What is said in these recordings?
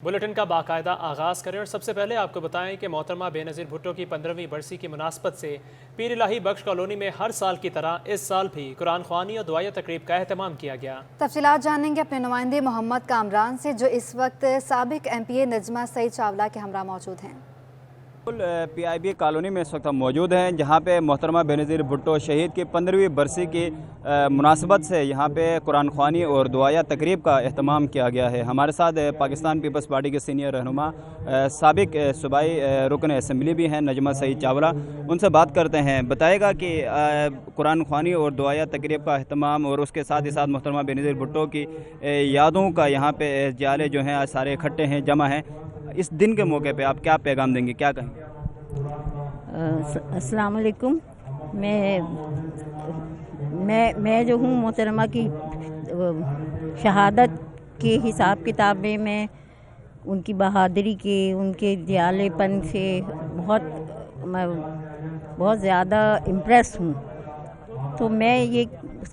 Bulletin का बाकायदा आगाज़ करें और सबसे पहले आपको बताएं कि मोहतरमा बेनज़ीर भुट्टो की 15वीं बरसी की मुनासबत से पीर इलाही बख्श कॉलोनी में हर साल की तरह इस साल भी कुरान ख्वानी और दुआया तकरीब का एहतमाम किया गया। तफसीलात जानेंगे अपने नुमाइंदे मोहम्मद कामरान से, जो इस वक्त साबिक MPA नजमा सईद चावला के हमरा मौजूद हैं। PIB कॉलोनी में इस वक्त हम मौजूद हैं, जहाँ पे मोहतरमा बेनज़ीर भुट्टो शहीद की 15वीं बरसी की मुनासबत से यहाँ पे कुरान ख्वानी और दुआया तकरीब का एहतमाम किया गया है। हमारे साथ पाकिस्तान पीपल्स पार्टी के सीनियर रहनुमा साबिक सूबाई रुकन असम्बली भी हैं नजमा सईद चावला, उनसे बात करते हैं। बताएगा कि कुरान ख्वानी और दुआया तकरीब का एहतमाम और उसके साथ ही साथ मोहतरमा बेनज़ीर भुट्टो की यादों का यहाँ पे जाले जो हैं सारे इकट्ठे हैं, जमा हैं। इस दिन के मौके पे आप क्या पैगाम देंगे, क्या कहेंगे? अस्सलाम वालेकुम। मैं जो हूँ मोहतरमा की शहादत के हिसाब किताब में मैं उनकी बहादुरी के, उनके दयालेपन से बहुत ज़्यादा इम्प्रेस हूँ। तो मैं ये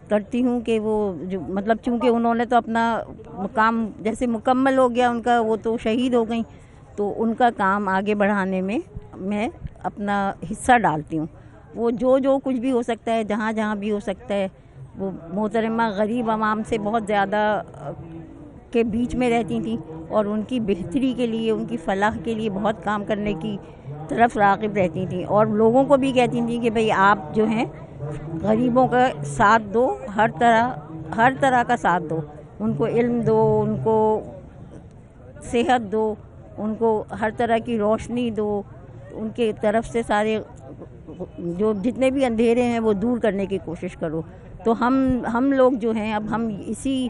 करती हूँ कि वो जो मतलब चूँकि उन्होंने तो अपना काम जैसे मुकम्मल हो गया उनका, वो तो शहीद हो गई, तो उनका काम आगे बढ़ाने में मैं अपना हिस्सा डालती हूँ। वो जो कुछ भी हो सकता है, जहाँ जहाँ भी हो सकता है, वो मोहतरमा गरीब आवाम से बहुत ज़्यादा के बीच में रहती थी और उनकी बेहतरी के लिए, उनकी फलाह के लिए बहुत काम करने की तरफ राग़िब रहती थी और लोगों को भी कहती थी कि भाई आप जो हैं गरीबों का साथ दो, हर तरह का साथ दो, उनको इल्म दो, उनको सेहत दो, उनको हर तरह की रोशनी दो, उनके तरफ से सारे जो जितने भी अंधेरे हैं वो दूर करने की कोशिश करो। तो हम लोग जो हैं अब हम इसी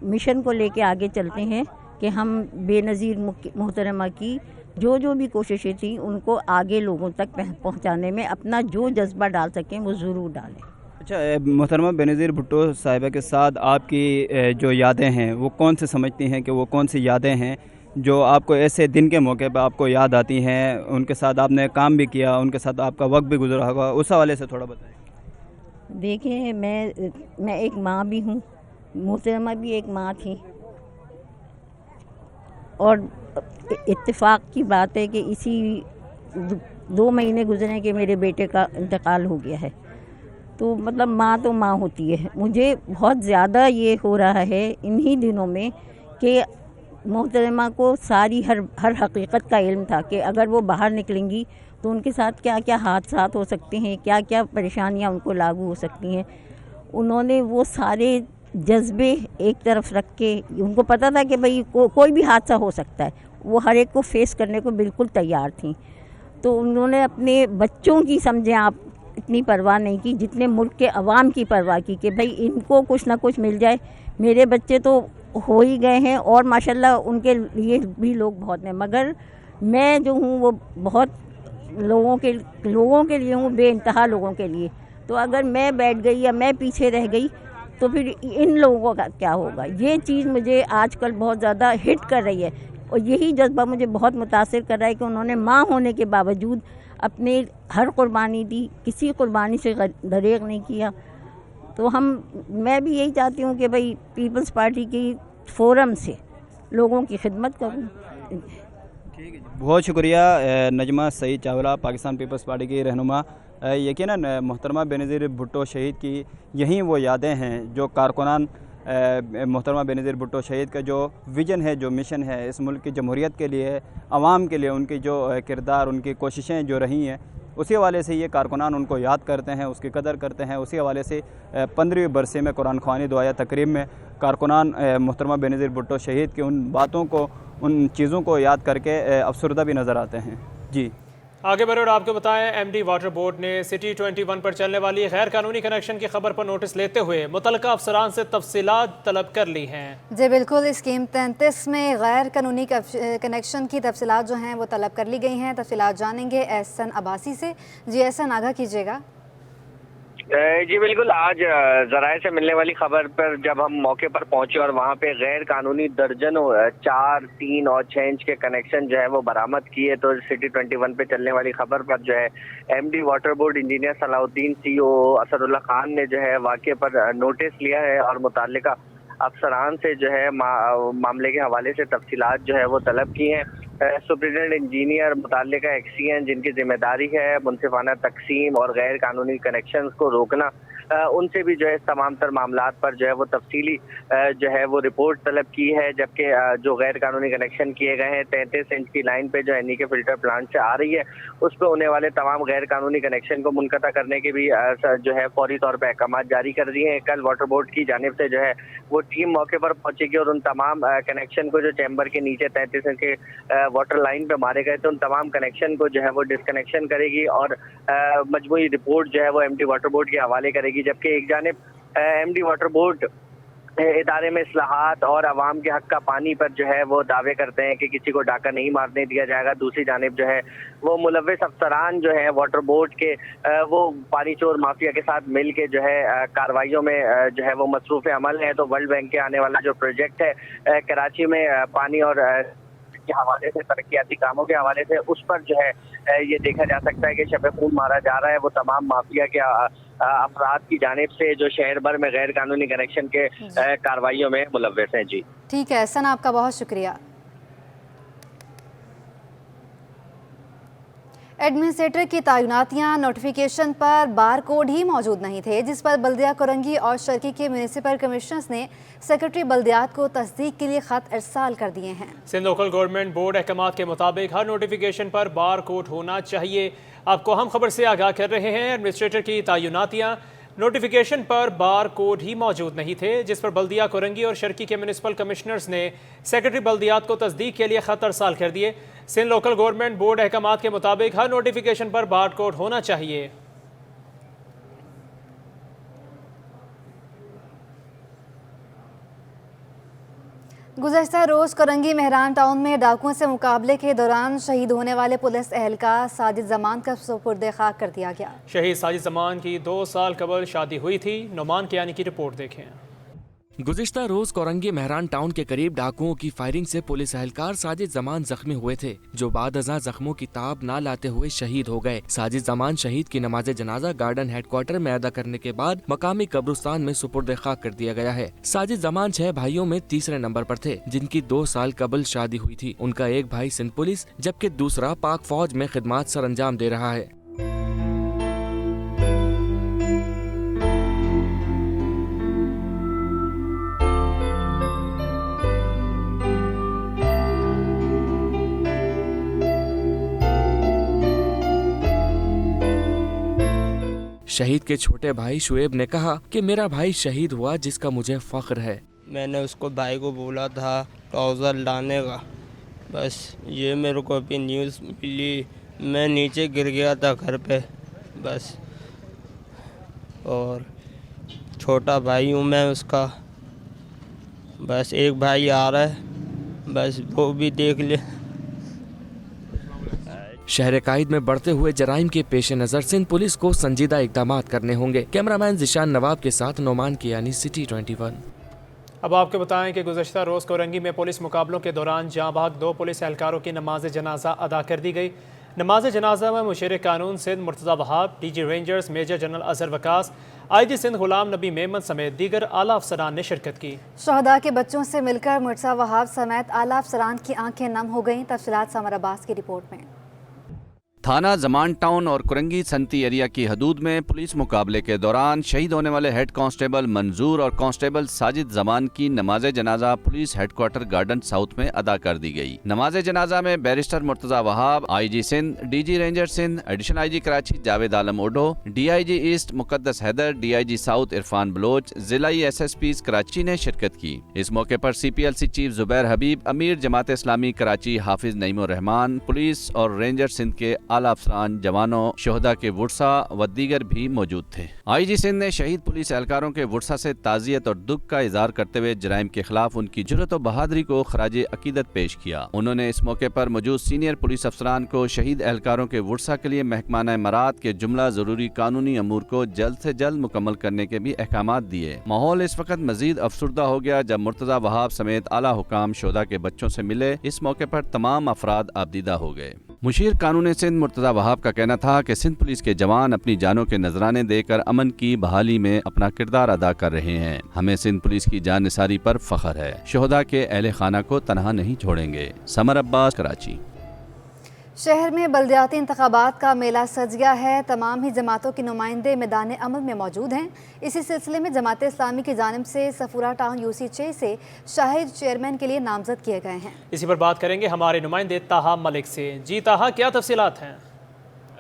मिशन को लेके आगे चलते हैं कि हम बेनज़ीर मोहतरमा की जो भी कोशिशें थी उनको आगे लोगों तक पहुंचाने में अपना जो जज्बा डाल सकें वो ज़रूर डालें। अच्छा, मोहतरमा बेनज़ीर भुट्टो साहिबा के साथ आपकी जो यादें हैं वो कौन से समझती हैं कि वो कौन सी यादें हैं जो आपको ऐसे दिन के मौके पर आपको याद आती हैं? उनके साथ आपने काम भी किया, उनके साथ आपका वक्त भी गुजरा होगा, उस हवाले से थोड़ा बताएं। देखिए, मैं एक माँ भी हूँ, मोहतरमा भी एक माँ थी और इत्तेफाक की बात है कि इसी 2 महीने गुजरे कि मेरे बेटे का इंतकाल हो गया है। तो मतलब माँ तो माँ होती है। मुझे बहुत ज़्यादा ये हो रहा है इन्हीं दिनों में कि मोहतरमा को सारी हर हकीकत का इल्म था कि अगर वो बाहर निकलेंगी तो उनके साथ क्या क्या हादसात हो सकते हैं, क्या क्या परेशानियाँ उनको लागू हो सकती हैं। उन्होंने वो सारे जज्बे एक तरफ रख के, उनको पता था कि भाई कोई भी हादसा हो सकता है, वो हर एक को फेस करने को बिल्कुल तैयार थी। तो उन्होंने अपने बच्चों की, समझें आप, इतनी परवाह नहीं की जितने मुल्क के अवाम की परवाह की कि भाई इनको कुछ ना कुछ मिल जाए। मेरे बच्चे तो हो ही गए हैं और माशाल्लाह उनके लिए भी लोग बहुत हैं, मगर मैं जो हूँ वो बहुत लोगों के लिए हूँ, बेइंतहा लोगों के लिए। तो अगर मैं बैठ गई या मैं पीछे रह गई तो फिर इन लोगों का क्या होगा? ये चीज़ मुझे आजकल बहुत ज़्यादा हिट कर रही है और यही जज्बा मुझे बहुत मुतासिर कर रहा है कि उन्होंने माँ होने के बावजूद अपने हर कुर्बानी दी, किसी कुर्बानी से दरेग नहीं किया। तो मैं भी यही चाहती हूँ कि भाई पीपल्स पार्टी की फोरम से लोगों की खिदमत करूँ। ठीक है, बहुत शुक्रिया नजमा सईद चावला, पाकिस्तान पीपल्स पार्टी की रहनुमा। यकीनन मोहतरमा बेनज़ीर भुट्टो शहीद की यही वो यादें हैं जो कारकुनान मोहतरमा बेनज़ीर भुट्टो शहीद का जो विज़न है, जो मिशन है इस मुल्क की जमहूरियत के लिए, आवाम के लिए, उनकी जो किरदार, उनकी कोशिशें जो रही हैं, उसी हवाले से ये कारकुनान उनको याद करते हैं, उसकी कदर करते हैं। उसी हवाले से 15वीं बरसे में कुरान ख्वानी दुआया तकरीब में कारकुनान मोहतरमा बेनज़ीर भुट्टो शहीद की उन बातों को, उन चीज़ों को याद करके अफसरदा भी नज़र आते हैं। जी आगे बढ़े और आपको बताएं, MD वाटर बोर्ड ने सिटी 21 पर चलने वाली गैर कानूनी कनेक्शन की खबर पर नोटिस लेते हुए मुतल्लिका अफसरान से तफसीलात तलब कर ली हैं। जी बिल्कुल, स्कीम 33 में गैर कानूनी कनेक्शन की तफसीलात जो हैं वो तलब कर ली गई हैं। तफसीलात जानेंगे एहसन अब्बासी से। जी एहसन, आगाह कीजिएगा। जी बिल्कुल, आज ज़राए से मिलने वाली खबर पर जब हम मौके पर पहुंचे और वहां पे गैर कानूनी दर्जनों 4, 3 और 6 इंच के कनेक्शन जो है वो बरामद किए, तो सिटी 21 पे चलने वाली खबर पर जो है MD water board engineer Salahuddin, CO Asadullah Khan ने जो है वाक़े पर नोटिस लिया है और मुताल्लिका افسران سے جو ہے معاملے کے حوالے سے تفصیلات جو ہے وہ طلب کی ہیں۔ سپرنٹینڈنٹ انجینئر متعلقہ ایکسیئن جن کی ذمہ داری ہے منصفانہ تقسیم اور غیر قانونی کنیکشنز کو روکنا، ان سے بھی جو ہے تمام تر معاملات پر جو ہے وہ تفصیلی جو ہے وہ رپورٹ طلب کی ہے، جبکہ جو غیر قانونی کنیکشن کیے گئے ہیں 33 انچ کی لائن پہ جو اینی کے فلٹر پلانٹ سے آ رہی ہے، اس پہ ہونے والے تمام غیر قانونی کنیکشن کو منقطع کرنے کے بھی جو ہے فوری طور پہ احکامات جاری کر دیے ہیں۔ کل واٹر بورڈ کی جانب سے جو ہے وہ ٹیم موقع پر پہنچے گی اور ان تمام کنیکشن کو جو چیمبر کے نیچے 33 انچ کے واٹر لائن پہ مارے گئے تھے ان تمام کنیکشن کو جو ہے وہ ڈسکنیکشن کرے گی اور مجموعی رپورٹ جو ہے وہ ایم ڈی واٹر بورڈ کے حوالے کرے گی، جبکہ ایک جانب ایم ڈی واٹر بورڈ ادارے میں اصلاحات اور عوام کے حق کا پانی پر جو ہے وہ دعوے کرتے ہیں کہ کسی کو ڈاکہ نہیں مارنے دیا جائے گا، دوسری جانب جو ہے وہ ملوث افسران جو ہیں واٹر بورڈ کے وہ پانی چور مافیا کے ساتھ مل کے جو ہے کارروائیوں میں جو ہے وہ مصروف عمل ہے۔ تو ورلڈ بینک کے آنے والا جو پروجیکٹ ہے کراچی میں پانی اور کے حوالے سے ترقیاتی کاموں کے حوالے سے، اس پر جو ہے یہ دیکھا جا سکتا ہے کہ شب خون مارا جا رہا ہے وہ تمام مافیا کے افراد کی جانب سے جو شہر بھر میں غیر قانونی کنیکشن کے کارروائیوں میں ملوث ہیں۔ جی ٹھیک ہے احسن، آپ کا بہت شکریہ۔ ایڈمنسٹریٹر کی تعیناتیاں نوٹیفیکیشن پر بار کوڈ ہی موجود نہیں تھے، جس پر بلدیہ کرنگی اور شرکی کے میونسپل کمشنرز نے سیکرٹری بلدیات کو تصدیق کے لیے خط ارسال کر دیے ہیں۔ سندھ لوکل گورنمنٹ بورڈ احکامات کے مطابق ہر نوٹیفیکیشن پر بار کوڈ ہونا چاہیے۔ آپ کو ہم خبر سے آگاہ کر رہے ہیں، ایڈمنسٹریٹر کی تعیناتیاں نوٹیفیکیشن پر بار کوڈ ہی موجود نہیں تھے، جس پر بلدیہ کرنگی اور شرکی کے میونسپل کمشنرز نے سیکرٹری بلدیات کو تصدیق کے لیے خط ارسال کر دیے۔ سندھ لوکل گورنمنٹ بورڈ احکامات کے مطابق ہر نوٹیفیکیشن پر بار کوڈ ہونا چاہیے۔ گزشتہ روز کرنگی مہران ٹاؤن میں ڈاکوؤں سے مقابلے کے دوران شہید ہونے والے پولیس اہلکار ساجد زمان کا سپرد خاک کر دیا گیا۔ شہید ساجد زمان کی 2 سال قبل شادی ہوئی تھی۔ نعمان کیانی کی رپورٹ دیکھیں۔ گزشتہ روز کورنگی مہران ٹاؤن کے قریب ڈاکوؤں کی فائرنگ سے پولیس اہلکار ساجد زمان زخمی ہوئے تھے، جو بعد ازاں زخموں کی تاب نہ لاتے ہوئے شہید ہو گئے۔ ساجد زمان شہید کی نماز جنازہ گارڈن ہیڈ کوارٹر میں ادا کرنے کے بعد مقامی قبرستان میں سپرد خاک کر دیا گیا ہے۔ ساجد زمان 6 بھائیوں میں تیسرے نمبر پر تھے، جن کی 2 سال قبل شادی ہوئی تھی۔ ان کا ایک بھائی سندھ پولیس جبکہ دوسرا پاک فوج میں خدمات سر انجام دے رہا ہے۔ شہید کے چھوٹے بھائی شعیب نے کہا کہ میرا بھائی شہید ہوا جس کا مجھے فخر ہے۔ میں نے اس کو بھائی کو بولا تھا ٹراؤزر لانے کا، بس یہ میرے کو ابھی نیوز ملی، میں نیچے گر گیا تھا گھر پہ بس، اور چھوٹا بھائی ہوں میں اس کا، بس ایک بھائی آ رہا ہے بس وہ بھی دیکھ لے۔ شہر قائد میں بڑھتے ہوئے جرائم کے پیش نظر سندھ پولیس کو سنجیدہ اقدامات کرنے ہوں گے۔ کیمرامین ذیشان نواب کے ساتھ نعمان کیانی، سٹی 21۔ اب آپ کو بتائیں کہ گزشتہ روز کورنگی میں پولیس مقابلوں کے دوران جاں بحق 2 پولیس اہلکاروں کی نماز جنازہ ادا کر دی گئی۔ نماز جنازہ میں مشیر قانون Sindh Murtaza Wahab, D G rangers major general Azhar Waqas, I G Sindh Ghulam Nabi Memon سمیت دیگر اعلیٰ افسران نے شرکت کی۔ شہداء کے بچوں سے مل کر مرتضی وہاب سمیت اعلیٰ افسران کی آنکھیں نم ہو گئیں۔ تفصیلات سمر عباس کی رپورٹ میں۔ تھانہ زمان ٹاؤن اور کرنگی سنتی ایریا کی حدود میں پولیس مقابلے کے دوران شہید ہونے والے ہیڈ کانسٹیبل منظور اور کانسٹیبل ساجد زمان کی نماز جنازہ police head quarter garden south میں ادا کر دی گئی۔ نماز جنازہ میں barrister Murtaza Wahab, I G Sindh, D G ranger Sindh, additional I G Karachi Javed Alam Odho, D I G east Muqaddas Haider, D I G south Irfan Baloch, ضلعی ایس ایس پیز کراچی نے شرکت کی۔ اس موقع پر سی پی ایل سی چیف زبیر حبیب، امیر جماعت اسلامی کراچی حافظ نعیم الرحمان، پولیس اور رینجر سندھ کے اعلیٰ افسران، جوانوں، شہداء کے ورثاء و دیگر بھی موجود تھے۔ آئی جی سندھ نے شہید پولیس اہلکاروں کے ورثاء سے تعزیت اور دکھ کا اظہار کرتے ہوئے جرائم کے خلاف ان کی جرأت و بہادری کو خراج عقیدت پیش کیا۔ انہوں نے اس موقع پر موجود سینئر پولیس افسران کو شہید اہلکاروں کے ورثاء کے لیے محکمہ امارات کے جملہ ضروری قانونی امور کو جلد سے جلد مکمل کرنے کے بھی احکامات دیے۔ ماحول اس وقت مزید افسردہ ہو گیا جب مرتضی وہاب سمیت اعلیٰ حکام شہداء کے بچوں سے ملے۔ اس موقع پر تمام افراد آبدیدہ ہو گئے۔ मुशीर कानून सिंध मुर्तज़ा वहाब का कहना था कि सिंध पुलिस के जवान अपनी जानों के नजराने देकर अमन की बहाली में अपना किरदार अदा कर रहे हैं। हमें सिंध पुलिस की जान निसारी पर फख्र है। शोहदा के अहले खाना को तनहा नहीं छोड़ेंगे। समर अब्बास, कराची। शहर में बल्दियाती इंतखाबात का मेला सज गया है। तमाम ही जमातों के नुमाइंदे मैदान अमल में मौजूद हैं। इसी सिलसिले में जमात इस्लामी की जानिब से सफूरा टाउन UC6 से शाहिद चेयरमैन के लिए नामजद किए गए हैं। इसी पर बात करेंगे हमारे नुमाइंदे ताहा मलिक से। जी ताहा, क्या तफसीलात हैं?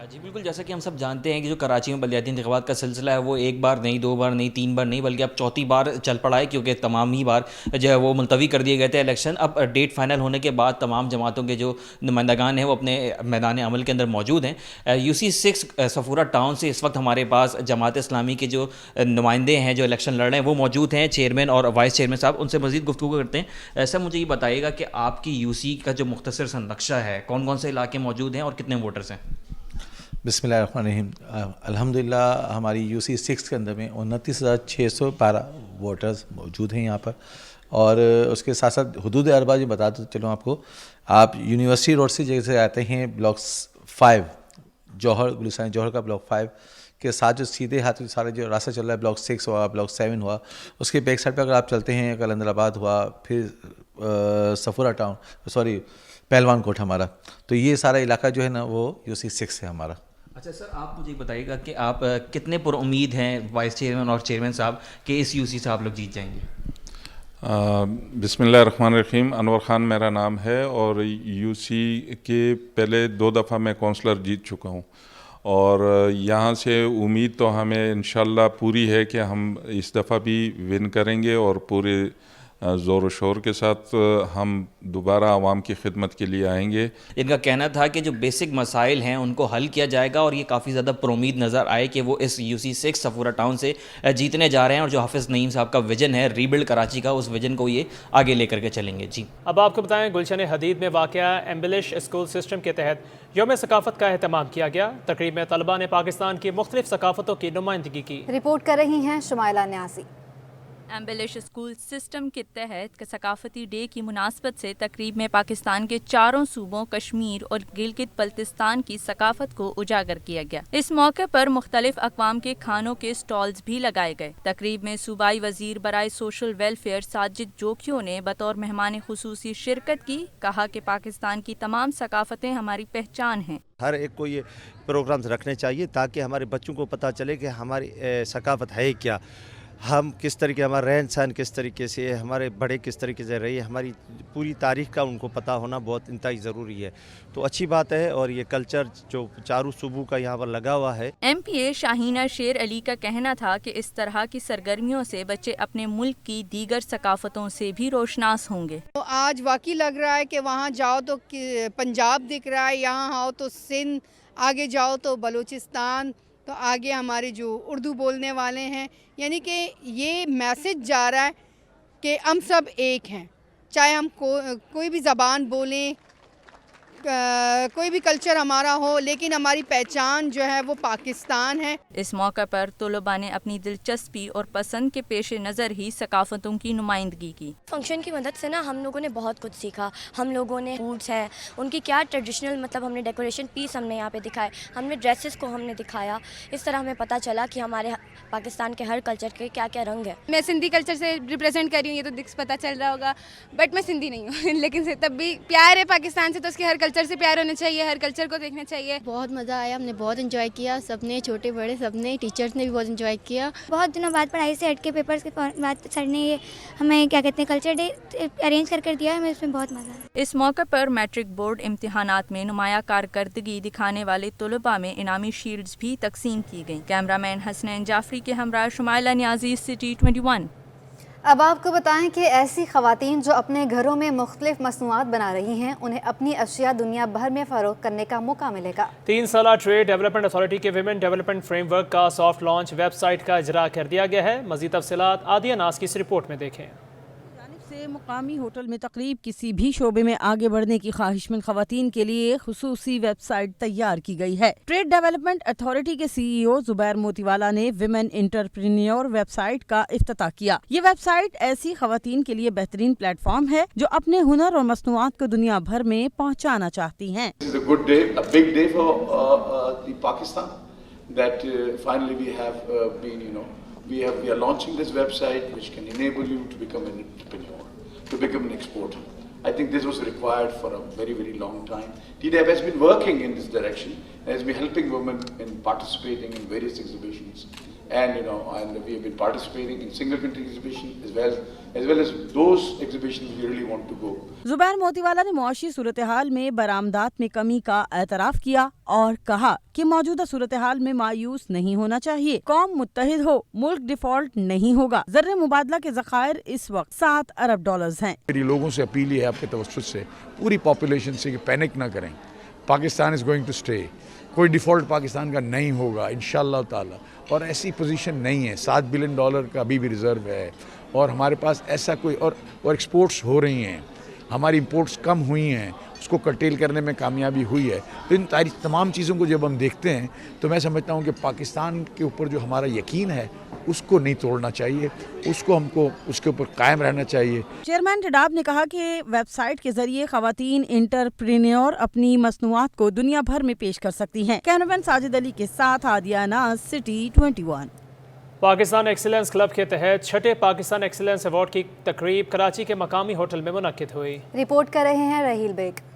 जी बिल्कुल, जैसा कि हम सब जानते हैं कि जो कराची में बल्दियाती इंतखाबात का सिलसिला है वो एक बार नहीं, दो बार नहीं, तीन बार नहीं, बल्कि अब चौथी बार चल पड़ा है, क्योंकि तमाम ही बार जो है वो मुलतवी कर दिए गए थे इलेक्शन। अब डेट फाइनल होने के बाद तमाम जमातों के जो नुमाइंदगान हैं वो अपने मैदान अमल के अंदर मौजूद हैं। UC6 सफूरा टाउन से इस वक्त हमारे पास जमात इस्लामी के जो नुमाइंदे हैं जो इलेक्शन लड़ रहे हैं वो मौजूद हैं, चेयरमैन और वाइस चेयरमैन साहब। उनसे मज़ीद गुफ्तगू करते हैं। सर, मुझे ये बताइएगा कि आपकी UC का जो मुख्तसर सा नक्शा है, कौन कौन से इलाके मौजूद हैं और कितने वोटर्स हैं? बिस्मिल्लाहिर्रहमानिर्रहीम। अल्हम्दुलिल्लाह हमारी UC6 के अंदर में 29,612 वोटर्स मौजूद हैं यहाँ पर। और उसके साथ साथ हुदूद अरबा जो बता दो चलो आपको, आप यूनिवर्सिटी रोड से जैसे आते हैं ब्लॉक 5 जौहर, गुलिस्तान जौहर का ब्लॉक 5 के साथ जो सीधे हाथ सारा जो रास्ता चल रहा है, ब्लॉक 6 हुआ, ब्लॉक 7 हुआ, उसके बैक साइड पर अगर आप चलते हैं, कलंदराबाद हुआ, फिर सफूरा टाउन, सॉरी पहलवान कोट हमारा, तो ये सारा इलाका जो है ना वो UC6 है हमारा। अच्छा सर, आप मुझे बताइएगा कि आप कितने पुरुम्मीद हैं वाइस चेयरमैन और चेयरमैन साहब कि इस UC से आप लोग जीत जाएंगे? बिस्मिल्लाहिर्रहमानिर्रहीम। अनवर ख़ान मेरा नाम है और UC के पहले 2 दफ़ा मैं काउंसलर जीत चुका हूँ और यहाँ से उम्मीद तो हमें इंशाल्लाह पूरी है कि हम इस दफ़ा भी विन करेंगे और पूरे ज़ोर व शोर के साथ हम दोबारा आवाम की खिदमत के लिए आएंगे। इनका कहना था कि जो बेसिक मसाइल हैं उनको हल किया जाएगा और ये काफ़ी ज़्यादा प्रोमीद नज़र आए कि वो इस UC6 सफूरा टाउन से जीतने जा रहे हैं और जो हाफिज़ नईम साहब का विजन है रीबिल्ड कराची का, उस विजन को ये आगे लेकर के चलेंगे। जी, अब आपको बताएं, गुलशन हदीद में वाक़या एम्बिलिश स्कूल सिस्टम के तहत यौम सकाफ़त का एहतमाम किया गया। तकरीब में तलबा ने पाकिस्तान की मुख्तलिफ सकाफ़तों की नुमाइंदगी की। रिपोर्ट कर रही हैं शुमाइला न्यासी। एम्बिलिश स्कूल सिस्टम के तहत सकाफती डे की मुनासबत से तकरीब में पाकिस्तान के चारों सूबों कश्मीर और गिलगित बल्तिस्तान की सकाफत को उजागर किया गया। इस मौके पर मुख्तलिफ अक़वाम के खानों के स्टॉल्स भी लगाए गए। तकरीब में सूबाई वजीर बराए सोशल वेलफेयर साजिद जोकियों ने बतौर मेहमान खुसूसी शिरकत की। कहा कि पाकिस्तान की तमाम सकाफतें हमारी पहचान हैं। हर एक को ये प्रोग्राम्स रखने चाहिए ताकि हमारे बच्चों को पता चले कि हमारी सकाफत है क्या, हम किस तरीके, हमारा रहन सहन किस तरीके से है, हमारे बड़े किस तरीके से रही है, हमारी पूरी तारीख़ का उनको पता होना बहुत इंतहाई ज़रूरी है। तो अच्छी बात है और ये कल्चर जो चारों सूबों का यहाँ पर लगा हुआ है। MPA शाहीना शेर अली का कहना था कि इस तरह की सरगर्मियों से बच्चे अपने मुल्क की दीगर सकाफतों से भी रोशनास होंगे। तो आज वाकई लग रहा है कि वहाँ जाओ तो पंजाब दिख रहा है, यहाँ आओ तो सिंध, आगे जाओ तो बलूचिस्तान, तो आगे हमारे जो उर्दू बोलने वाले हैं, यानी कि ये मैसेज जा रहा है कि हम सब एक हैं, चाहे हम कोई भी ज़बान बोलें, कोई भी कल्चर हमारा हो, लेकिन हमारी पहचान जो है वो पाकिस्तान है। इस मौके पर तलबा ने अपनी दिलचस्पी और पसंद के पेश नज़र ही सकाफतों की नुमाइंदगी की। फंक्शन की मदद से ना हम लोगों ने बहुत कुछ सीखा। हम लोगों ने फूड्स हैं, उनकी क्या ट्रेडिशनल, मतलब हमने डेकोरेशन पीस हमने यहाँ पे दिखाए, हमने ड्रेसेस को हमने दिखाया। इस तरह हमें पता चला कि हमारे पाकिस्तान के हर कल्चर के क्या क्या रंग है। मैं सिंधी कल्चर से रिप्रेजेंट कर रही हूँ, ये तो पता चल रहा होगा, बट मैं सिंधी नहीं हूँ लेकिन तब भी प्यार है पाकिस्तान से, तो उसके हर कल्चर से प्यार होना चाहिए, हर कल्चर को देखना चाहिए। बहुत मज़ा आया, हमने बहुत एंजॉय किया, सबने, छोटे बड़े सबने, टीचर्स ने भी बहुत एंजॉय किया। बहुत दिनों बाद पढ़ाई से हट के पेपर्स के बाद सर ने ये हमें क्या कहते हैं कल्चर डे अरेंज कर दिया, हमें इसमें बहुत मज़ा आया। इस मौके पर मैट्रिक बोर्ड इम्तिहानात में नुमाया कारकर्दगी दिखाने वाले तलबा में इनामी शील्ड्स भी तकसीम की गई। कैमरामैन हसनैन जाफरी के हमरा शुमाइला न्याजी, सिटी 21। अब आपको बताएं कि ऐसी ख़वातीन जो अपने घरों में मुख्तलिफ मसनूआत बना रही हैं, उन्हें अपनी अशिया दुनिया भर में फ़रोग़ करने का मौका मिलेगा। 3 साला ट्रेड डेवलपमेंट अथॉरिटी के विमेन डेवलपमेंट फ्रेमवर्क का सॉफ्ट लॉन्च वेबसाइट का इजरा कर दिया गया है। मज़ीद तफसीलात आदिया नास की इस रिपोर्ट में देखें। से मुकामी होटल में तकरीब किसी भी शोबे में आगे बढ़ने की ख्वाहिशमंद खवातीन के लिए खुसूसी वेबसाइट तैयार की गई है। ट्रेड डेवलपमेंट अथॉरिटी के CEO जुबैर मोतीवाला ने विमेन एंटरप्रेन्योर वेबसाइट का इफ्तिताह किया। ये वेबसाइट ऐसी खवातीन के लिए बेहतरीन प्लेटफॉर्म है जो अपने हुनर और मसनूआत को दुनिया भर में पहुँचाना चाहती हैं। That finally we have been, we are launching this website which can enable you to become an entrepreneur, to become an exporter. I think this was required for a very, very long time. TDAP has been working in this direction and has been helping women in participating in various exhibitions. And and we have been participating in single country exhibitions as well as those exhibitions we really want to go. Zubair Motiwala ने मुआशी सूरत हाल में बरामदात में कमी का एतराफ़ किया और कहा कि मौजूदा सूरत हाल में मायूस नहीं होना चाहिए। कौम मुत्तहिद हो, मुल्क डिफॉल्ट नहीं होगा। ज़र्रे मुबादला के ज़खायर इस वक्त $7 अरब हैं। मेरी लोगों से अपील है आपके तवज्जुह से, पूरी पॉपुलेशन से, कि पैनिक ना करें। Pakistan is going to stay, कोई डिफ़ॉल्ट पाकिस्तान का नहीं होगा इंशाअल्लाह ताला। और ऐसी पोजीशन नहीं है, $7 बिलियन का अभी भी रिज़र्व है और हमारे पास ऐसा कोई और एक्सपोर्ट्स हो रही हैं, हमारी इंपोर्ट्स कम हुई हैं, उसको कर्टेल करने में कामयाबी हुई है। तो इन तमाम चीज़ों को जब हम देखते हैं तो मैं समझता हूँ कि पाकिस्तान के ऊपर जो हमारा यकीन है उसको नहीं तोड़ना चाहिए, हमको उसके ऊपर कायम रहना चाहिए। चेयरमैन टिडाब ने कहा कि वेबसाइट के जरिए खवातीन एंटरप्रेन्योर अपनी मसनूआत को दुनिया भर में पेश कर सकती हैं। कैमरामैन साजिद अली के साथ आदिया नाज, सिटी 21। पाकिस्तान एक्सीलेंस क्लब के तहत छठे पाकिस्तान एक्सीलेंस अवार्ड की तकरीब कराची के मकामी होटल में मुनक्किद हुई। रिपोर्ट कर रहे हैं रहील बेग।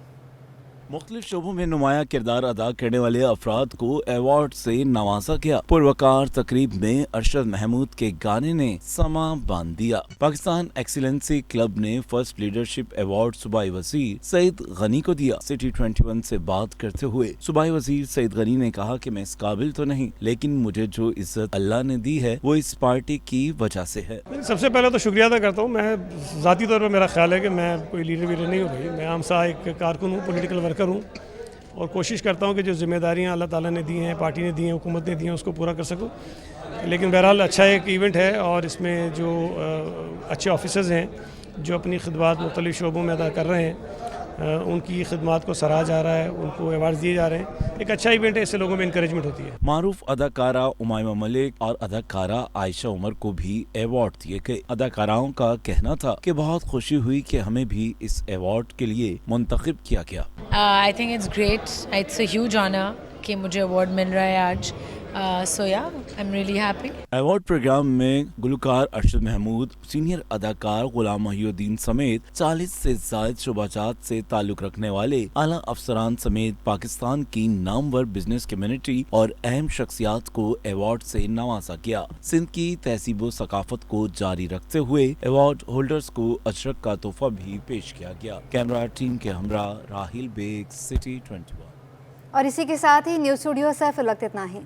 मुख्तलिफ शोबों में नुमाया किरदार अदा करने वाले अफराद को अवार्ड से नवाजा गया। पुरवकार तकरीब में अरशद महमूद के गाने ने समा बांध दिया। पाकिस्तान एक्सीलेंसी क्लब ने फर्स्ट लीडरशिप अवार्ड सूबाई वजीर सईद गनी को दिया। सिटी 21 से बात करते हुए सूबाई वजीर सईद गनी ने कहा कि मैं इस काबिल तो नहीं, लेकिन मुझे जो इज्जत अल्लाह ने दी है वो इस पार्टी की वजह से है। सबसे पहले तो शुक्रिया अदा करता हूँ। मैं ज़ाती तौर पर मेरा ख्याल है कि मैं कोई लीडर वीडर नहीं हूँ भाई, मैं आम सा एक कारकुन हूँ, पॉलिटिकल वर्कर हूँ और कोशिश करता हूँ कि जो जिम्मेदारियाँ अल्लाह ताला ने दी हैं, पार्टी ने दी हैं, हुकूमत ने दी हैं, उसको पूरा कर सकूँ। लेकिन बहरहाल अच्छा एक इवेंट है और इसमें जो अच्छे ऑफिसर्स हैं जो अपनी खिदमत मुख्तलिफ शोबों में अदा कर रहे हैं, उनकी खिदमत को सराहा जा रहा है, उनको अवार्ड दिए जा रहे हैं। एक अच्छा इवेंट है, इससे लोगों में इंकरेजमेंट होती है। मारूफ अदाकारा उमायमा मलिक और अदाकारा आयशा उमर को भी अवार्ड दिए गए। अदाकाराओं का कहना था कि बहुत खुशी हुई कि हमें भी इस अवार्ड के लिए मुंतखब किया गया। I think it's great, it's a huge honour कि मुझे अवार्ड मिल रहा है आज। So yeah I am really happy. Award programme में गुलकार अरशद महमूद, सीनियर अदाकार गुलाम मोहिउद्दीन समेत 40 से ज्यादा शुबाजात से ताल्लुक रखने वाले आला अफसरान समेत पाकिस्तान की नामवर बिजनेस कम्युनिटी और अहम शख्सियात को अवार्ड से नवाजा गया। सिंध की तहजीब व सकाफत को जारी रखते हुए अवार्ड होल्डर्स को अशरक का तोहफा भी पेश किया गया। कैमरा टीम के हमरा राहिल बेग, सिटी 21। और इसी के साथ ही न्यूज़ स्टूडियो से फिर वक्त इतना ही।